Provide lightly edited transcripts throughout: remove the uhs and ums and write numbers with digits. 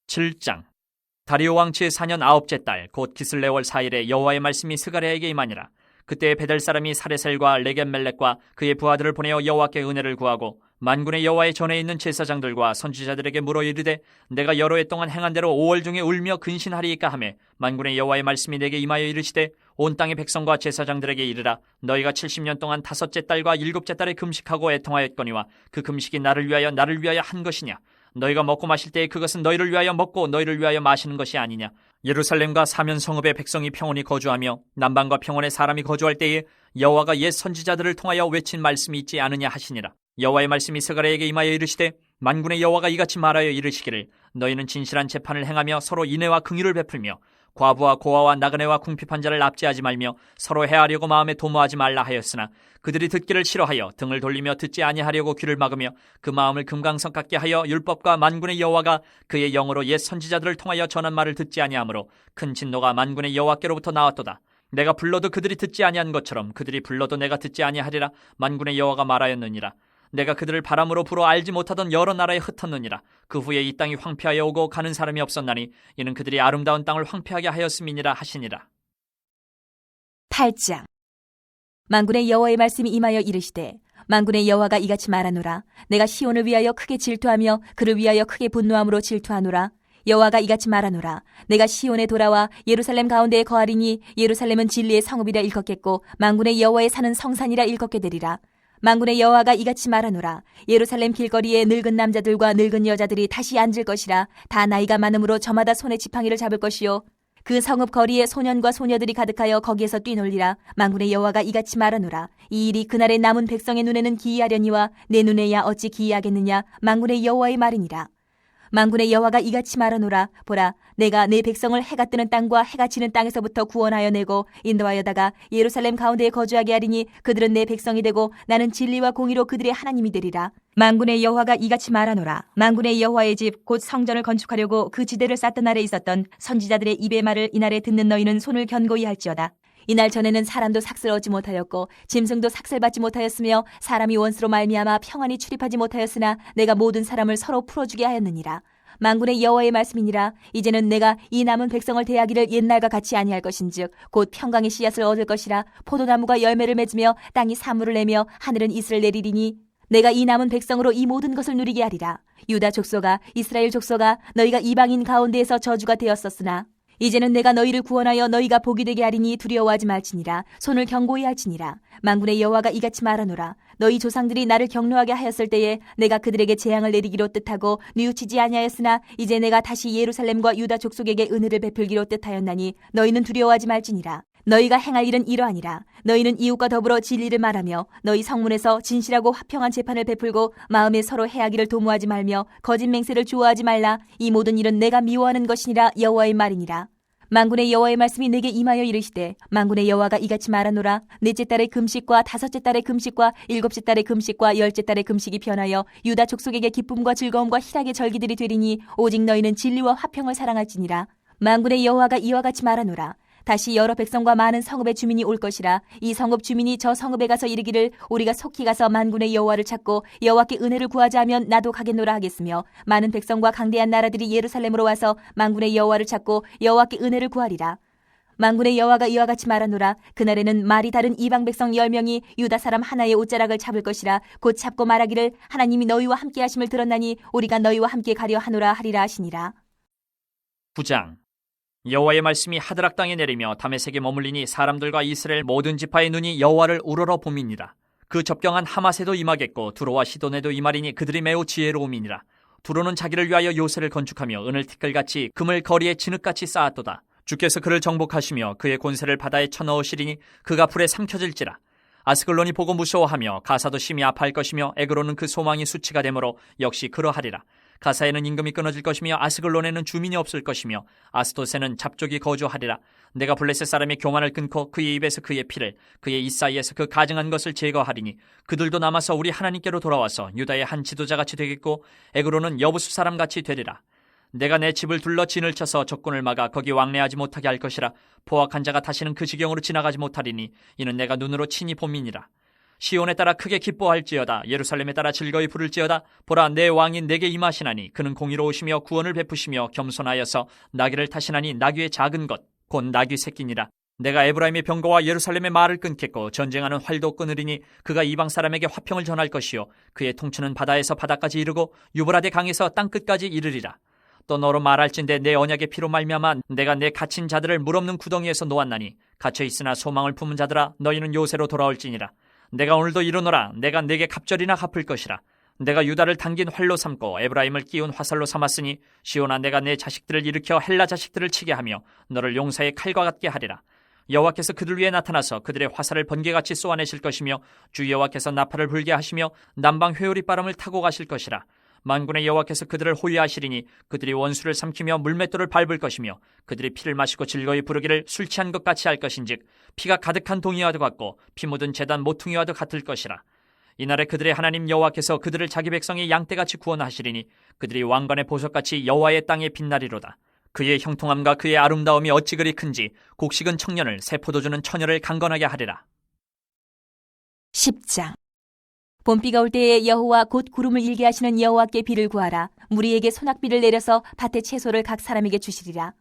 7장. 다리오 왕치의 4년 9째 달 곧 기슬레월 4일에 여호와의 말씀이 스가랴에게 임하니라. 그때 베델 사람이 사레셀과 레겜멜렉과 그의 부하들을 보내어 여호와께 은혜를 구하고 만군의 여호와의 전에 있는 제사장들과 선지자들에게 물어 이르되 내가 여러 해 동안 행한 대로 5월 중에 울며 근신하리이까 하매 만군의 여호와의 말씀이 내게 임하여 이르시되 온 땅의 백성과 제사장들에게 이르라. 너희가 70년 동안 5째 달과 7째 달에 금식하고 애통하였거니와 그 금식이 나를 위하여 한 것이냐. 너희가 먹고 마실 때에 그것은 너희를 위하여 먹고 너희를 위하여 마시는 것이 아니냐. 예루살렘과 사면 성읍의 백성이 평온히 거주하며 남방과 평원에 사람이 거주할 때에 여호와가 옛 선지자들을 통하여 외친 말씀이 있지 않으냐 하시니라. 여호와의 말씀이 스가랴에게 임하여 이르시되 만군의 여호와가 이같이 말하여 이르시기를 너희는 진실한 재판을 행하며 서로 인애와 긍휼을 베풀며 과부와 고아와 나그네와 궁핍한 자를 납치하지 말며 서로 해하려고 마음에 도모하지 말라 하였으나 그들이 듣기를 싫어하여 등을 돌리며 듣지 아니하려고 귀를 막으며 그 마음을 금강석 같게 하여 율법과 만군의 여호와가 그의 영으로 옛 선지자들을 통하여 전한 말을 듣지 아니하므로 큰 진노가 만군의 여호와께로부터 나왔도다. 내가 불러도 그들이 듣지 아니한 것처럼 그들이 불러도 내가 듣지 아니하리라. 만군의 여호와가 말하였느니라. 내가 그들을 바람으로 불어 알지 못하던 여러 나라에 흩었느니라. 그 후에 이 땅이 황폐하여 오고 가는 사람이 없었나니 이는 그들이 아름다운 땅을 황폐하게 하였음이니라 하시니라. 8장. 만군의 여호와의 말씀이 임하여 이르시되 만군의 여호와가 이같이 말하노라. 내가 시온을 위하여 크게 질투하며 그를 위하여 크게 분노함으로 질투하노라. 여호와가 이같이 말하노라. 내가 시온에 돌아와 예루살렘 가운데에 거하리니 예루살렘은 진리의 성읍이라 일컫겠고 만군의 여호와의 사는 성산이라 일컫게 되리라. 만군의 여호와가 이같이 말하노라. 예루살렘 길거리에 늙은 남자들과 늙은 여자들이 다시 앉을 것이라. 다 나이가 많음으로 저마다 손에 지팡이를 잡을 것이요 그 성읍 거리에 소년과 소녀들이 가득하여 거기에서 뛰놀리라. 만군의 여호와가 이같이 말하노라. 이 일이 그날의 남은 백성의 눈에는 기이하려니와 내 눈에야 어찌 기이하겠느냐. 만군의 여호와의 말이니라. 만군의 여호와가 이같이 말하노라. 보라, 내가 내 백성을 해가 뜨는 땅과 해가 지는 땅에서부터 구원하여 내고 인도하여다가 예루살렘 가운데에 거주하게 하리니 그들은 내 백성이 되고 나는 진리와 공의로 그들의 하나님이 되리라. 만군의 여호와가 이같이 말하노라. 만군의 여호와의 집 곧 성전을 건축하려고 그 지대를 쌓던 날에 있었던 선지자들의 입의 말을 이날에 듣는 너희는 손을 견고히 할지어다. 이날 전에는 사람도 삭슬 얻지 못하였고 짐승도 삭슬 받지 못하였으며 사람이 원수로 말미암아 평안히 출입하지 못하였으나 내가 모든 사람을 서로 풀어주게 하였느니라. 만군의 여호와의 말씀이니라. 이제는 내가 이 남은 백성을 대하기를 옛날과 같이 아니할 것인즉 곧 평강의 씨앗을 얻을 것이라. 포도나무가 열매를 맺으며 땅이 사물을 내며 하늘은 이슬을 내리리니 내가 이 남은 백성으로 이 모든 것을 누리게 하리라. 유다 족속아, 이스라엘 족속아, 너희가 이방인 가운데에서 저주가 되었었으나 이제는 내가 너희를 구원하여 너희가 복이 되게 하리니 두려워하지 말지니라. 손을 견고히 할지니라. 만군의 여호와가 이같이 말하노라. 너희 조상들이 나를 경노하게 하였을 때에 내가 그들에게 재앙을 내리기로 뜻하고 뉘우치지 아니하였으나 이제 내가 다시 예루살렘과 유다 족속에게 은혜를 베풀기로 뜻하였나니 너희는 두려워하지 말지니라. 너희가 행할 일은 이러하니라. 너희는 이웃과 더불어 진리를 말하며 너희 성문에서 진실하고 화평한 재판을 베풀고 마음에 서로 해하기를 도모하지 말며 거짓 맹세를 좋아하지 말라. 이 모든 일은 내가 미워하는 것이니라. 여호와의 말이니라. 만군의 여호와의 말씀이 내게 임하여 이르시되 만군의 여호와가 이같이 말하노라. 넷째 달의 금식과 5째 달의 금식과 7째 달의 금식과 10째 달의 금식이 변하여 유다 족속에게 기쁨과 즐거움과 희락의 절기들이 되리니 오직 너희는 진리와 화평을 사랑할지니라. 만군의 여호와가 이와 같이 말하노라. 다시 여러 백성과 많은 성읍의 주민이 올 것이라. 이 성읍 주민이 저 성읍에 가서 이르기를 우리가 속히 가서 만군의 여호와를 찾고 여호와께 은혜를 구하자 하면 나도 가겠노라 하겠으며 많은 백성과 강대한 나라들이 예루살렘으로 와서 만군의 여호와를 찾고 여호와께 은혜를 구하리라. 만군의 여호와가 이와 같이 말하노라. 그날에는 말이 다른 이방 백성 10명이 유다 사람 하나의 옷자락을 잡을 것이라. 곧 잡고 말하기를 하나님이 너희와 함께 하심을 들었나니 우리가 너희와 함께 가려 하노라 하리라 하시니라. 9장. 여호와의 말씀이 하드락 땅에 내리며 다메섹에 머물리니 사람들과 이스라엘 모든 지파의 눈이 여호와를 우러러 봄이니라. 그 접경한 하맛에도 임하겠고 두로와 시돈에도 임하리니 그들이 매우 지혜로움이니라. 두로는 자기를 위하여 요새를 건축하며 은을 티끌같이 금을 거리에 진흙같이 쌓았도다. 주께서 그를 정복하시며 그의 권세를 바다에 쳐넣으시리니 그가 불에 삼켜질지라. 아스글론이 보고 무서워하며 가사도 심히 아파할 것이며 에그로는 그 소망이 수치가 되므로 역시 그러하리라. 가사에는 임금이 끊어질 것이며 아스글론에는 주민이 없을 것이며 아스돗에는 잡족이 거주하리라. 내가 블레셋 사람의 교만을 끊고 그의 입에서 그의 피를 그의 입 사이에서 그 가증한 것을 제거하리니 그들도 남아서 우리 하나님께로 돌아와서 유다의 한 지도자같이 되겠고 에그로는 여부수 사람같이 되리라. 내가 내 집을 둘러 진을 쳐서 적군을 막아 거기 왕래하지 못하게 할 것이라. 포악한 자가 다시는 그 지경으로 지나가지 못하리니 이는 내가 눈으로 친히 봄이니라. 시온에 따라 크게 기뻐할지어다. 예루살렘에 따라 즐거이 부를지어다. 보라, 내 왕이 내게 임하시나니 그는 공의로우시며 구원을 베푸시며 겸손하여서 나귀를 타시나니 나귀의 작은 것 곧 나귀 새끼니라. 내가 에브라임의 병거와 예루살렘의 말을 끊겠고 전쟁하는 활도 끊으리니 그가 이방 사람에게 화평을 전할 것이요 그의 통치는 바다에서 바다까지 이르고 유브라데 강에서 땅끝까지 이르리라. 또 너로 말할진대 내 언약의 피로 말미암아 내가 내 갇힌 자들을 물 없는 구덩이에서 놓았나니 갇혀 있으나 소망을 품은 자들아 너희는 요새로 돌아올지니라. 내가 오늘도 이르노라. 내가 내게 갑절이나 갚을 것이라. 내가 유다를 당긴 활로 삼고 에브라임을 끼운 화살로 삼았으니 시온아 내가 내 자식들을 일으켜 헬라 자식들을 치게 하며 너를 용사의 칼과 같게 하리라. 여호와께서 그들 위에 나타나서 그들의 화살을 번개같이 쏘아내실 것이며 주 여호와께서 나팔을 불게 하시며 남방 회오리 바람을 타고 가실 것이라. 만군의 여호와께서 그들을 호위하시리니 그들이 원수를 삼키며 물맷돌을 밟을 것이며 그들이 피를 마시고 즐거이 부르기를 술 취한 것 같이 할 것인즉 피가 가득한 동이와도 같고 피 묻은 제단 모퉁이와도 같을 것이라. 이날에 그들의 하나님 여호와께서 그들을 자기 백성의 양떼같이 구원하시리니 그들이 왕관의 보석같이 여호와의 땅에 빛나리로다. 그의 형통함과 그의 아름다움이 어찌 그리 큰지 곡식은 청년을 새 포도주는 처녀를 강건하게 하리라. 10장. 봄비가 올 때에 여호와 곧 구름을 일게 하시는 여호와께 비를 구하라. 무리에게 소낙비를 내려서 밭의 채소를 각 사람에게 주시리라.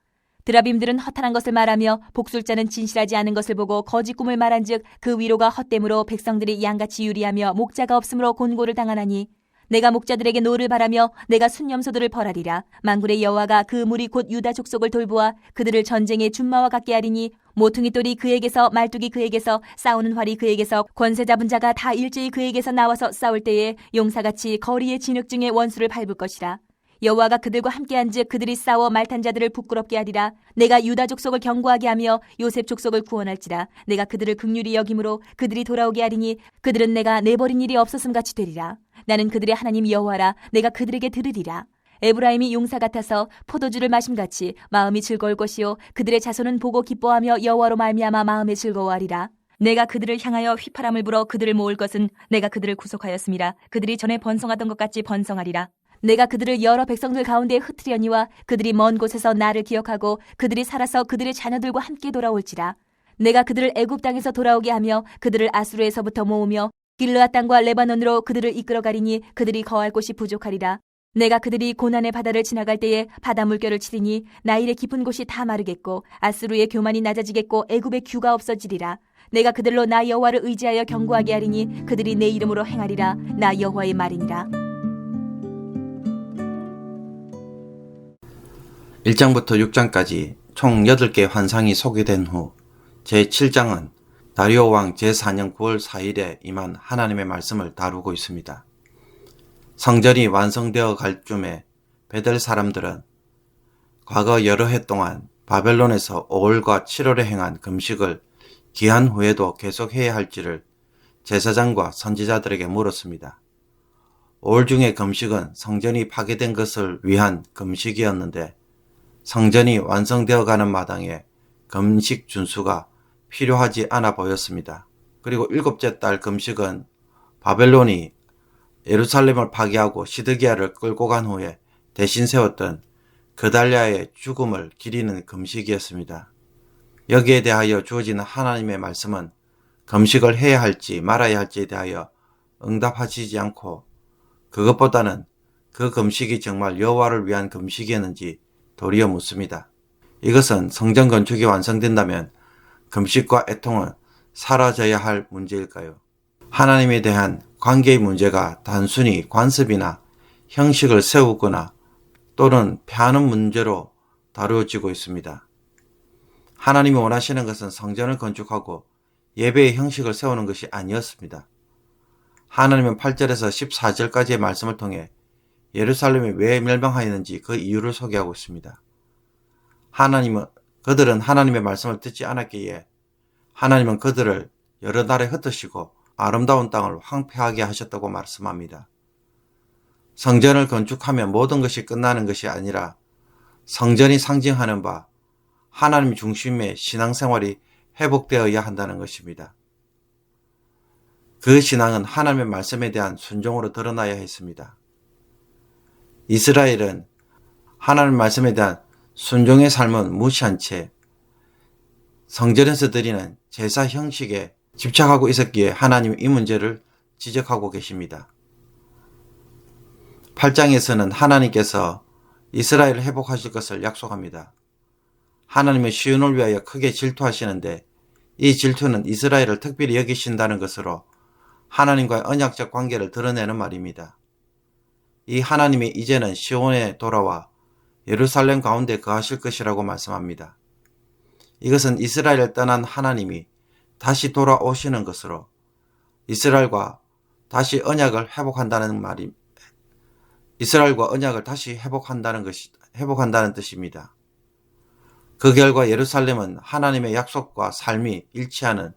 드라빔들은 허탄한 것을 말하며 복술자는 진실하지 않은 것을 보고 거짓 꿈을 말한즉 그 위로가 헛됨으로 백성들이 양같이 유리하며 목자가 없으므로 곤고를 당하나니 내가 목자들에게 노를 바라며 내가 순념소들을 벌하리라. 만군의 여호와가 그 무리 곧 유다 족속을 돌보아 그들을 전쟁의 준마와 같게 하리니 모퉁이 돌이 그에게서 말뚝이 그에게서 싸우는 활이 그에게서 권세 잡은 자가 다 일제히 그에게서 나와서 싸울 때에 용사같이 거리의 진흙 중에 원수를 밟을 것이라. 여호와가 그들과 함께한즉 그들이 싸워 말탄 자들을 부끄럽게 하리라. 내가 유다 족속을 견고하게 하며 요셉 족속을 구원할지라. 내가 그들을 긍휼히 여김으로 그들이 돌아오게 하리니 그들은 내가 내버린 일이 없었음 같이 되리라. 나는 그들의 하나님 여호와라. 내가 그들에게 들으리라. 에브라임이 용사 같아서 포도주를 마심같이 마음이 즐거울 것이요 그들의 자손은 보고 기뻐하며 여호와로 말미암아 마음에 즐거워하리라. 내가 그들을 향하여 휘파람을 불어 그들을 모을 것은 내가 그들을 구속하였음이라. 그들이 전에 번성하던 것 같이 번성하리라. 내가 그들을 여러 백성들 가운데 흩으려니와 그들이 먼 곳에서 나를 기억하고 그들이 살아서 그들의 자녀들과 함께 돌아올지라. 내가 그들을 애굽 땅에서 돌아오게 하며 그들을 아수르에서부터 모으며 길르앗 땅과 레바논으로 그들을 이끌어가리니 그들이 거할 곳이 부족하리라. 내가 그들이 고난의 바다를 지나갈 때에 바다 물결을 치리니 나일의 깊은 곳이 다 마르겠고 아수르의 교만이 낮아지겠고 애굽의 규가 없어지리라. 내가 그들로 나 여호와를 의지하여 견고하게 하리니 그들이 내 이름으로 행하리라. 나 여호와의 말이니라. 1장부터 6장까지 총 8개의 환상이 소개된 후 제7장은 다리오 왕 제4년 9월 4일에 임한 하나님의 말씀을 다루고 있습니다. 성전이 완성되어 갈 쯤에 베델 사람들은 과거 여러 해 동안 바벨론에서 5월과 7월에 행한 금식을 기한 후에도 계속해야 할지를 제사장과 선지자들에게 물었습니다. 5월 중에 금식은 성전이 파괴된 것을 위한 금식이었는데 성전이 완성되어 가는 마당에 금식 준수가 필요하지 않아 보였습니다. 그리고 7째 달 금식은 바벨론이 예루살렘을 파괴하고 시드기야를 끌고 간 후에 대신 세웠던 그달랴의 죽음을 기리는 금식이었습니다. 여기에 대하여 주어지는 하나님의 말씀은 금식을 해야 할지 말아야 할지에 대하여 응답하시지 않고 그것보다는 그 금식이 정말 여호와를 위한 금식이었는지 도리어 묻습니다. 이것은 성전 건축이 완성된다면 금식과 애통은 사라져야 할 문제일까요? 하나님에 대한 관계의 문제가 단순히 관습이나 형식을 세우거나 또는 폐하는 문제로 다루어지고 있습니다. 하나님이 원하시는 것은 성전을 건축하고 예배의 형식을 세우는 것이 아니었습니다. 하나님은 8절에서 14절까지의 말씀을 통해 예루살렘이 왜 멸망하였는지 그 이유를 소개하고 있습니다. 그들은 하나님의 말씀을 듣지 않았기에 하나님은 그들을 여러 날에 흩으시고 아름다운 땅을 황폐하게 하셨다고 말씀합니다. 성전을 건축하면 모든 것이 끝나는 것이 아니라 성전이 상징하는 바 하나님 중심의 신앙생활이 회복되어야 한다는 것입니다. 그 신앙은 하나님의 말씀에 대한 순종으로 드러나야 했습니다. 이스라엘은 하나님의 말씀에 대한 순종의 삶은 무시한 채 성전에서 드리는 제사 형식에 집착하고 있었기에 하나님이 이 문제를 지적하고 계십니다. 8장에서는 하나님께서 이스라엘을 회복하실 것을 약속합니다. 하나님은 시온을 위하여 크게 질투하시는데 이 질투는 이스라엘을 특별히 여기신다는 것으로 하나님과의 언약적 관계를 드러내는 말입니다. 이 하나님이 이제는 시온에 돌아와 예루살렘 가운데 거하실 것이라고 말씀합니다. 이것은 이스라엘을 떠난 하나님이 다시 돌아오시는 것으로 이스라엘과 다시 언약을 회복한다는 이스라엘과 언약을 다시 회복한다는 뜻입니다. 그 결과 예루살렘은 하나님의 약속과 삶이 일치하는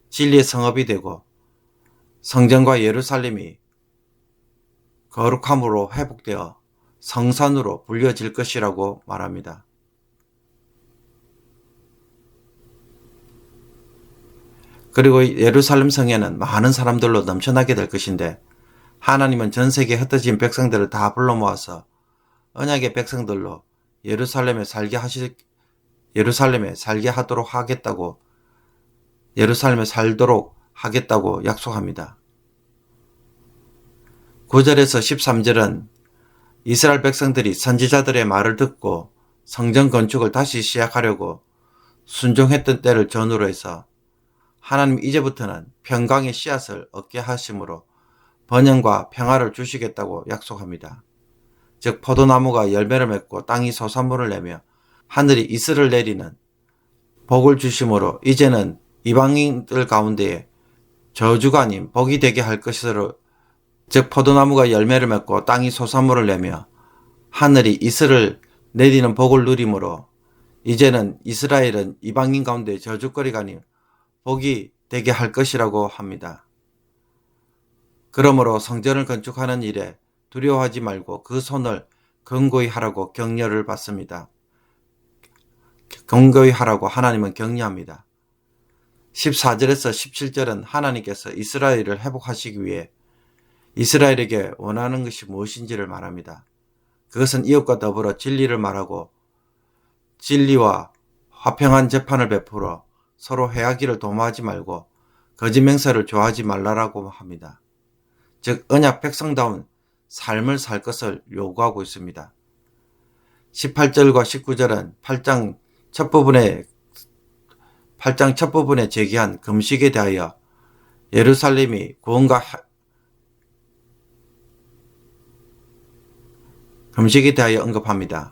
진리의 성읍이 되고 성전과 예루살렘이 거룩함으로 회복되어 성산으로 불려질 것이라고 말합니다. 그리고 예루살렘 성에는 많은 사람들로 넘쳐나게 될 것인데 하나님은 전 세계에 흩어진 백성들을 다 불러 모아서 언약의 백성들로 예루살렘에 살게 살도록 하겠다고 약속합니다. 9절에서 13절은 이스라엘 백성들이 선지자들의 말을 듣고 성전 건축을 다시 시작하려고 순종했던 때를 전후로 해서 하나님 이제부터는 평강의 씨앗을 얻게 하심으로 번영과 평화를 주시겠다고 약속합니다. 즉 포도나무가 열매를 맺고 땅이 소산물을 내며 하늘이 이슬을 내리는 복을 주심으로 이제는 이방인들 가운데에 저주가 아닌 복이 되게 할 것으로, 즉 포도나무가 열매를 맺고 땅이 소산물을 내며 하늘이 이슬을 내리는 복을 누림으로 이제는 이스라엘은 이방인 가운데 저주거리가 아닌 복이 되게 할 것이라고 합니다. 그러므로 성전을 건축하는 일에 두려워하지 말고 그 손을 견고히 하라고 격려를 받습니다. 견고히 하라고 하나님은 격려합니다. 14절에서 17절은 하나님께서 이스라엘을 회복하시기 위해 이스라엘에게 원하는 것이 무엇인지를 말합니다. 그것은 이웃과 더불어 진리를 말하고 진리와 화평한 재판을 베풀어 서로 해하기를 도모하지 말고 거짓 맹세를 좋아하지 말라라고 합니다. 즉 언약 백성다운 삶을 살 것을 요구하고 있습니다. 18절과 19절은 8장 첫 부분에 제기한 금식에 대하여 예루살렘이 금식에 대하여 언급합니다.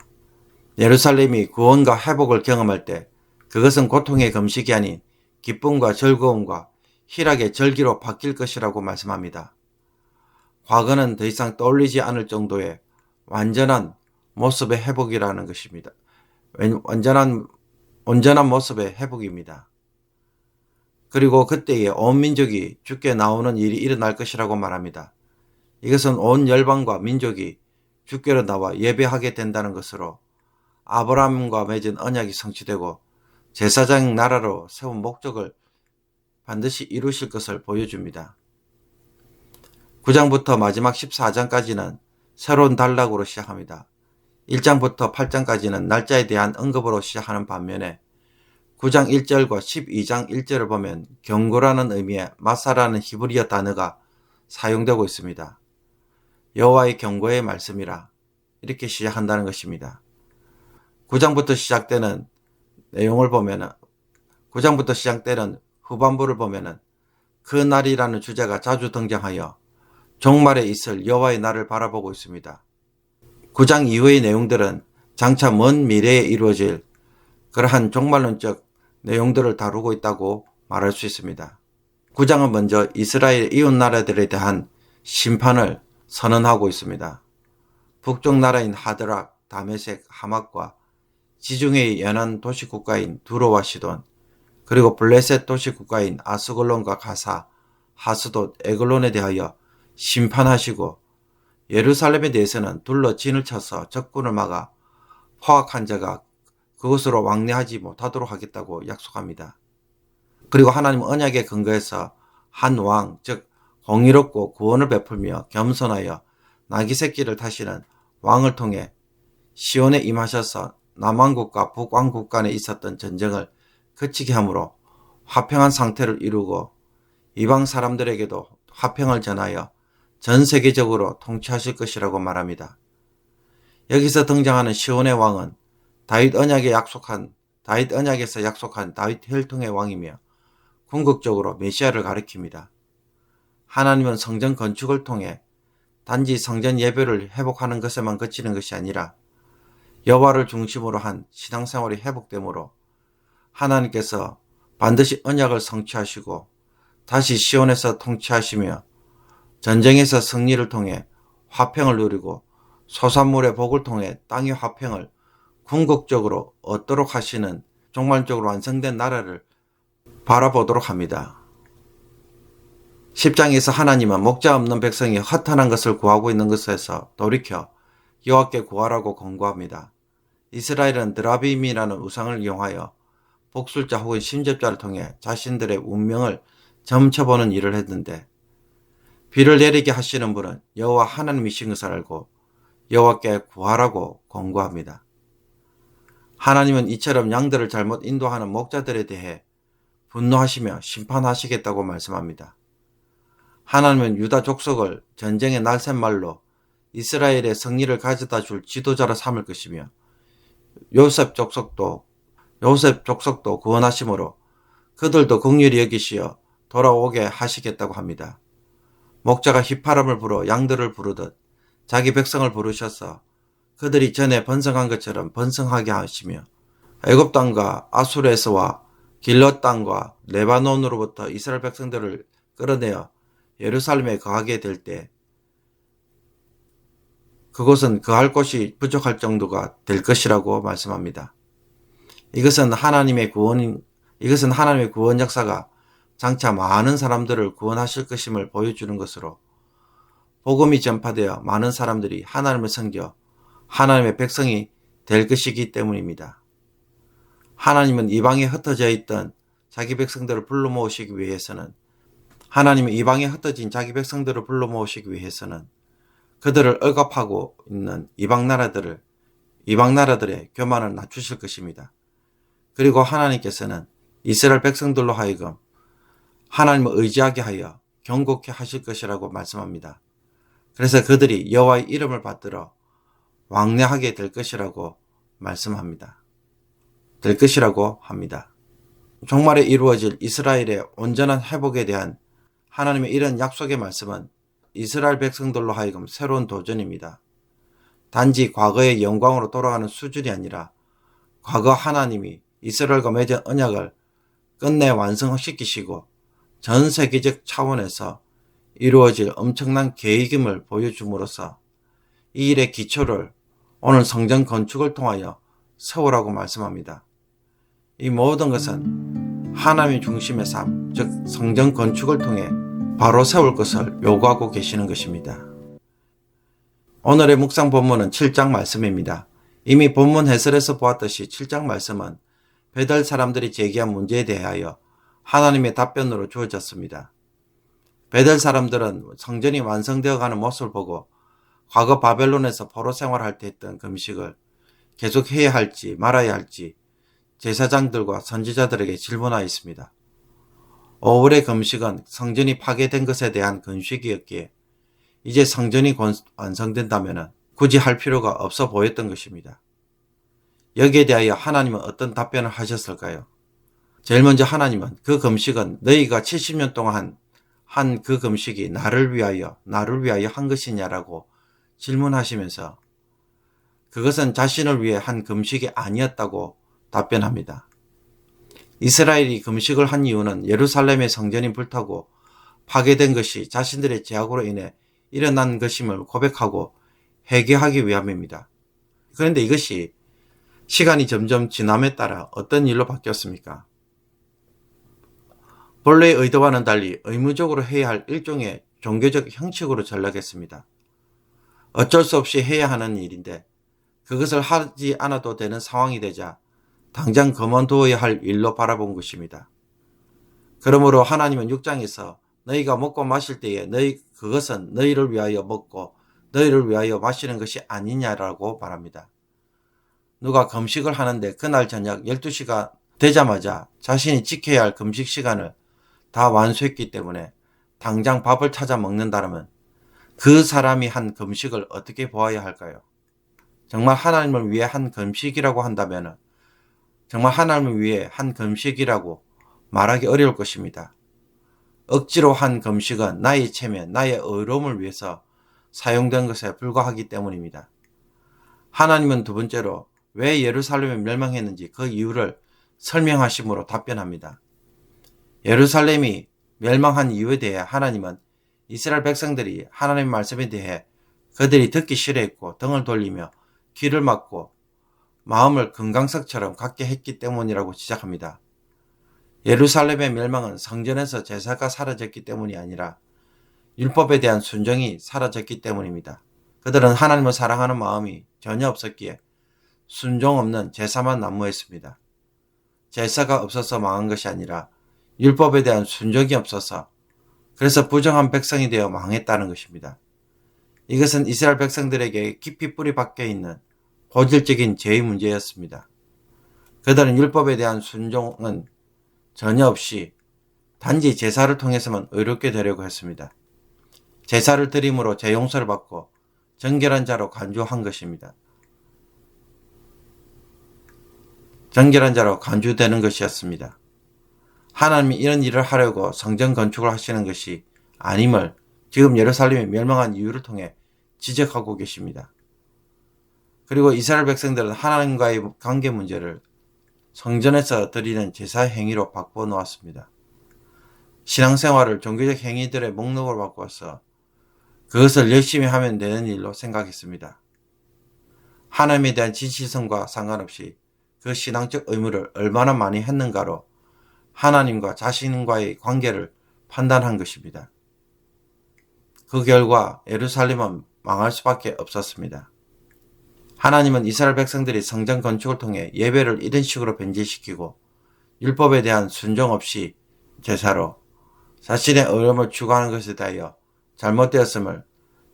예루살렘이 구원과 회복을 경험할 때 그것은 고통의 금식이 아닌 기쁨과 즐거움과 희락의 절기로 바뀔 것이라고 말씀합니다. 과거는 더 이상 떠올리지 않을 정도의 완전한 모습의 회복이라는 것입니다. 온전한 모습의 회복입니다. 그리고 그때에 온 민족이 주께 나오는 일이 일어날 것이라고 말합니다. 이것은 온 열방과 민족이 주께로 나와 예배하게 된다는 것으로 아브라함과 맺은 언약이 성취되고 제사장 나라로 세운 목적을 반드시 이루실 것을 보여줍니다. 9장부터 마지막 14장까지는 새로운 단락으로 시작합니다. 1장부터 8장까지는 날짜에 대한 언급으로 시작하는 반면에 9장 1절과 12장 1절을 보면 경고라는 의미의 마사라는 히브리어 단어가 사용되고 있습니다. 여호와의 경고의 말씀이라 이렇게 시작한다는 것입니다. 9장부터 시작되는 후반부를 보면은 그 날이라는 주제가 자주 등장하여 종말에 있을 여호와의 날을 바라보고 있습니다. 9장 이후의 내용들은 장차 먼 미래에 이루어질 그러한 종말론적 내용들을 다루고 있다고 말할 수 있습니다. 9장은 먼저 이스라엘 이웃 나라들에 대한 심판을 선언하고 있습니다. 북쪽 나라인 하드락, 다메섹, 하맛과 지중해의 연안 도시 국가인 두로와 시돈, 그리고 블레셋 도시 국가인 아스글론과 가사, 하스돗, 에글론에 대하여 심판하시고 예루살렘에 대해서는 둘러 진을 쳐서 적군을 막아 포악한 자가 그곳으로 왕래하지 못하도록 하겠다고 약속합니다. 그리고 하나님 언약에 근거해서 한 왕, 즉 공의롭고 구원을 베풀며 겸손하여 나귀 새끼를 타시는 왕을 통해 시온에 임하셔서 남왕국과 북왕국 간에 있었던 전쟁을 그치게 함으로 화평한 상태를 이루고 이방 사람들에게도 화평을 전하여 전 세계적으로 통치하실 것이라고 말합니다. 여기서 등장하는 시온의 왕은 다윗 언약에서 약속한 다윗 혈통의 왕이며 궁극적으로 메시아를 가리킵니다. 하나님은 성전 건축을 통해 단지 성전 예배를 회복하는 것에만 그치는 것이 아니라 여호와를 중심으로 한 신앙생활이 회복되므로 하나님께서 반드시 언약을 성취하시고 다시 시온에서 통치하시며 전쟁에서 승리를 통해 화평을 누리고 소산물의 복을 통해 땅의 화평을 궁극적으로 얻도록 하시는 종말적으로 완성된 나라를 바라보도록 합니다. 10장에서 하나님은 목자 없는 백성이 허탄한 것을 구하고 있는 것에서 돌이켜 여호와께 구하라고 권고합니다. 이스라엘은 드라빔이라는 우상을 이용하여 복술자 혹은 심접자를 통해 자신들의 운명을 점쳐보는 일을 했는데 비를 내리게 하시는 분은 여호와 하나님이신 것을 알고 여호와께 구하라고 권고합니다. 하나님은 이처럼 양들을 잘못 인도하는 목자들에 대해 분노하시며 심판하시겠다고 말씀합니다. 하나님은 유다 족속을 전쟁의 날쌘말로 이스라엘의 승리를 가져다 줄 지도자로 삼을 것이며 요셉 족속도 구원하심으로 그들도 긍휼히 여기시어 돌아오게 하시겠다고 합니다. 목자가 휘파람을 불어 양들을 부르듯 자기 백성을 부르셔서 그들이 전에 번성한 것처럼 번성하게 하시며 애굽 땅과 아수르에서와 길럿 땅과 레바논으로부터 이스라엘 백성들을 끌어내어 예루살렘에 거하게 될 때 그곳은 거할 곳이 부족할 정도가 될 것이라고 말씀합니다. 이것은 하나님의 구원 역사가 장차 많은 사람들을 구원하실 것임을 보여주는 것으로 복음이 전파되어 많은 사람들이 하나님을 섬겨 하나님의 백성이 될 것이기 때문입니다. 하나님은 이방에 흩어져 있던 자기 백성들을 불러 모으시기 위해서는 그들을 억압하고 있는 이방 나라들의 교만을 낮추실 것입니다. 그리고 하나님께서는 이스라엘 백성들로 하여금 하나님을 의지하게 하여 경고케 하실 것이라고 말씀합니다. 그래서 그들이 여호와의 이름을 받들어 왕래하게 될 것이라고 합니다. 종말에 이루어질 이스라엘의 온전한 회복에 대한 하나님의 이런 약속의 말씀은 이스라엘 백성들로 하여금 새로운 도전입니다. 단지 과거의 영광으로 돌아가는 수준이 아니라 과거 하나님이 이스라엘과 맺은 언약을 끝내 완성시키시고 전 세계적 차원에서 이루어질 엄청난 계획임을 보여줌으로써 이 일의 기초를 오늘 성전 건축을 통하여 세우라고 말씀합니다. 이 모든 것은 하나님 중심의 삶, 즉 성전 건축을 통해 바로 세울 것을 요구하고 계시는 것입니다. 오늘의 묵상 본문은 7장 말씀입니다. 이미 본문 해설에서 보았듯이 7장 말씀은 베델 사람들이 제기한 문제에 대하여 하나님의 답변으로 주어졌습니다. 베델 사람들은 성전이 완성되어 가는 모습을 보고 과거 바벨론에서 포로 생활할 때 했던 금식을 계속 해야 할지 말아야 할지 제사장들과 선지자들에게 질문하였습니다. 5월의 금식은 성전이 파괴된 것에 대한 근식이었기에 이제 성전이 완성된다면 굳이 할 필요가 없어 보였던 것입니다. 여기에 대하여 하나님은 어떤 답변을 하셨을까요? 제일 먼저 하나님은 그 금식은 너희가 70년 동안 한 그 금식이 나를 위하여 한 것이냐라고 질문하시면서 그것은 자신을 위해 한 금식이 아니었다고 답변합니다. 이스라엘이 금식을 한 이유는 예루살렘의 성전이 불타고 파괴된 것이 자신들의 죄악으로 인해 일어난 것임을 고백하고 회개하기 위함입니다. 그런데 이것이 시간이 점점 지남에 따라 어떤 일로 바뀌었습니까? 본래의 의도와는 달리 의무적으로 해야 할 일종의 종교적 형식으로 전락했습니다. 어쩔 수 없이 해야 하는 일인데 그것을 하지 않아도 되는 상황이 되자 당장 그만두어야 할 일로 바라본 것입니다. 그러므로 하나님은 6장에서 너희가 먹고 마실 때에 그것은 너희를 위하여 먹고 너희를 위하여 마시는 것이 아니냐라고 말합니다. 누가 금식을 하는데 그날 저녁 12시가 되자마자 자신이 지켜야 할 금식 시간을 다 완수했기 때문에 당장 밥을 찾아 먹는다면 그 사람이 한 금식을 어떻게 보아야 할까요? 정말 하나님을 위해 한 금식이라고 한다면 정말 하나님을 위해 한 금식이라고 말하기 어려울 것입니다. 억지로 한 금식은 나의 체면, 나의 의로움을 위해서 사용된 것에 불과하기 때문입니다. 하나님은 두 번째로 왜 예루살렘이 멸망했는지 그 이유를 설명하심으로 답변합니다. 예루살렘이 멸망한 이유에 대해 하나님은 이스라엘 백성들이 하나님의 말씀에 대해 그들이 듣기 싫어했고 등을 돌리며 귀를 막고 마음을 금강석처럼 갖게 했기 때문이라고 지적합니다. 예루살렘의 멸망은 성전에서 제사가 사라졌기 때문이 아니라 율법에 대한 순종이 사라졌기 때문입니다. 그들은 하나님을 사랑하는 마음이 전혀 없었기에 순종 없는 제사만 난무했습니다. 제사가 없어서 망한 것이 아니라 율법에 대한 순종이 없어서 그래서 부정한 백성이 되어 망했다는 것입니다. 이것은 이스라엘 백성들에게 깊이 뿌리 박혀 있는 본질적인 죄의 문제였습니다. 그들은 율법에 대한 순종은 전혀 없이 단지 제사를 통해서만 의롭게 되려고 했습니다. 제사를 드림으로 죄 용서를 받고 정결한 자로 간주한 것입니다. 정결한 자로 간주되는 것이었습니다. 하나님이 이런 일을 하려고 성전 건축을 하시는 것이 아님을 지금 예루살렘이 멸망한 이유를 통해 지적하고 계십니다. 그리고 이스라엘 백성들은 하나님과의 관계 문제를 성전에서 드리는 제사 행위로 바꾸어 놓았습니다. 신앙생활을 종교적 행위들의 목록으로 바꾸어서 그것을 열심히 하면 되는 일로 생각했습니다. 하나님에 대한 진실성과 상관없이 그 신앙적 의무를 얼마나 많이 했는가로 하나님과 자신과의 관계를 판단한 것입니다. 그 결과 예루살렘은 망할 수밖에 없었습니다. 하나님은 이스라엘 백성들이 성전 건축을 통해 예배를 이런 식으로 변질시키고 율법에 대한 순종 없이 제사로 자신의 의로움을 추구하는 것에 대하여 잘못되었음을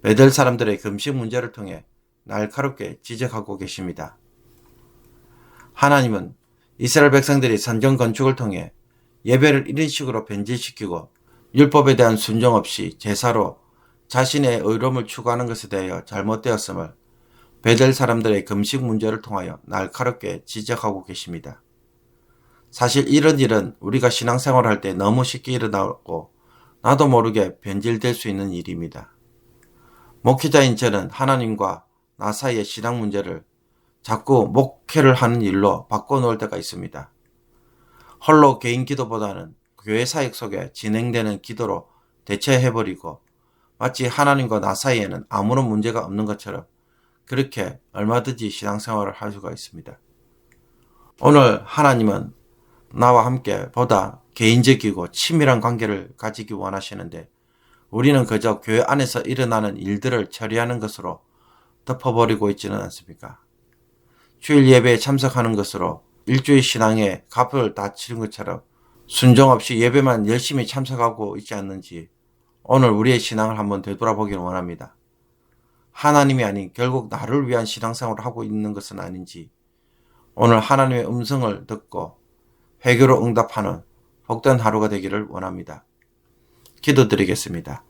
베델 사람들의 금식 문제를 통해 날카롭게 지적하고 계십니다. 하나님은 이스라엘 백성들이 성전 건축을 통해 예배를 이런 식으로 변질시키고 율법에 대한 순종 없이 제사로 자신의 의로움을 추구하는 것에 대하여 잘못되었음을 베델 사람들의 금식 문제를 통하여 날카롭게 지적하고 계십니다. 사실 이런 일은 우리가 신앙생활을 할 때 너무 쉽게 일어나고 나도 모르게 변질될 수 있는 일입니다. 목회자인 저는 하나님과 나 사이의 신앙 문제를 자꾸 목회를 하는 일로 바꿔놓을 때가 있습니다. 홀로 개인 기도보다는 교회 사역 속에 진행되는 기도로 대체해버리고 마치 하나님과 나 사이에는 아무런 문제가 없는 것처럼 그렇게 얼마든지 신앙생활을 할 수가 있습니다. 오늘 하나님은 나와 함께 보다 개인적이고 친밀한 관계를 가지기 원하시는데 우리는 그저 교회 안에서 일어나는 일들을 처리하는 것으로 덮어버리고 있지는 않습니까? 주일 예배에 참석하는 것으로 일주일 신앙에 값을 다 치른 것처럼 순종 없이 예배만 열심히 참석하고 있지 않는지 오늘 우리의 신앙을 한번 되돌아보기를 원합니다. 하나님이 아닌 결국 나를 위한 신앙생활을 하고 있는 것은 아닌지 오늘 하나님의 음성을 듣고 회개로 응답하는 복된 하루가 되기를 원합니다. 기도드리겠습니다.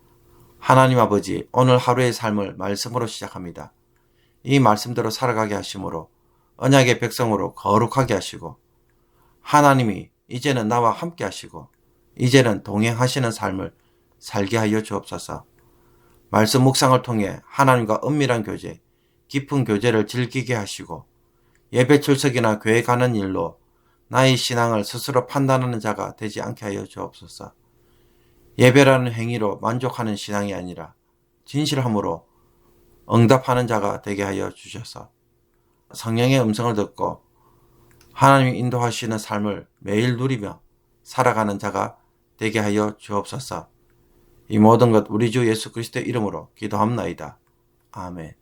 하나님 아버지, 오늘 하루의 삶을 말씀으로 시작합니다. 이 말씀대로 살아가게 하심으로 언약의 백성으로 거룩하게 하시고 하나님이 이제는 나와 함께 하시고 이제는 동행하시는 삶을 살게 하여 주옵소서. 말씀 묵상을 통해 하나님과 은밀한 교제, 깊은 교제를 즐기게 하시고 예배 출석이나 교회 가는 일로 나의 신앙을 스스로 판단하는 자가 되지 않게 하여 주옵소서. 예배라는 행위로 만족하는 신앙이 아니라 진실함으로 응답하는 자가 되게 하여 주셔서 성령의 음성을 듣고 하나님이 인도하시는 삶을 매일 누리며 살아가는 자가 되게 하여 주옵소서. 이 모든 것 우리 주 예수 그리스도의 이름으로 기도합나이다. 아멘.